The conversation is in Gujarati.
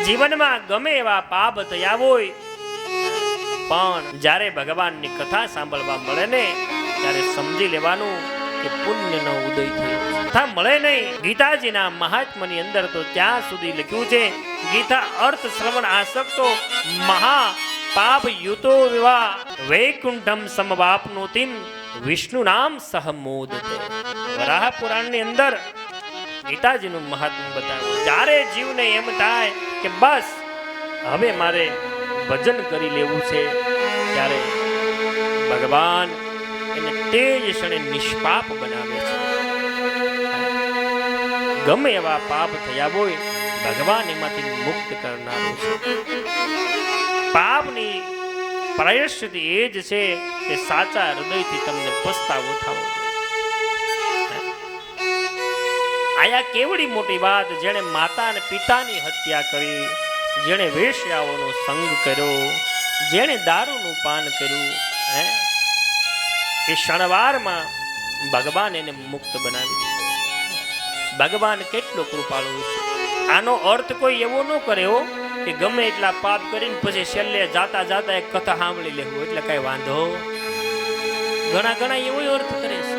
જીવનમાં ગમે એવા પાપ થયા હોય, પણ જ્યારે ભગવાનની કથા સાંભળવા મળે ને ત્યારે સમજી લેવાનું કે પુણ્યનો ઉદય થયો. કથા મળે નહીં. ગીતાજીના મહાત્મ્યની અંદર તો ત્યાં સુધી લખ્યું છે, ગીતા અર્થ શ્રવણ આસક્તો મહા પાપ યુતો વિવા વૈકુંઠમ સમવાપનોતિમ વિષ્ણુ નામ સહમોદતે. વરાહ પુરાણની અંદર ગીતાજીનું મહાત્મ્ય બતાવ્યું. જ્યારે જીવને એમ થાય કે બસ હવે મારે ભજન કરી લેવું છે, ત્યારે ભગવાન એને તે જ ક્ષણે નિષ્પાપ બનાવે છે. ગમે એવા પાપ થયા હોય ભગવાન એમાંથી મુક્ત કરનારો છે. પાપની પ્રાયશ્ચિત એ જ છે કે સાચા હૃદયથી તમને પસ્તાવો થવો. આયા કેવડી મોટી વાત. જેણે માતા અને પિતાની હત્યા કરી, જેણે વેશ્યાઓનો સંગ કર્યો, જેણે દારૂનું પાન કર્યું, એ ક્ષણવારમાં ભગવાન એને મુક્ત બનાવી દીધો. ભગવાન કેટલો કૃપાળુ છે. આનો અર્થ કોઈ એવો ન કરે હો કે ગમે એટલા પાપ કરીને પછી છેલ્લે જાતા જાતા એક કથા સાંભળી લેવું એટલે કઈ વાંધો. ઘણા એવો અર્થ કરે છે.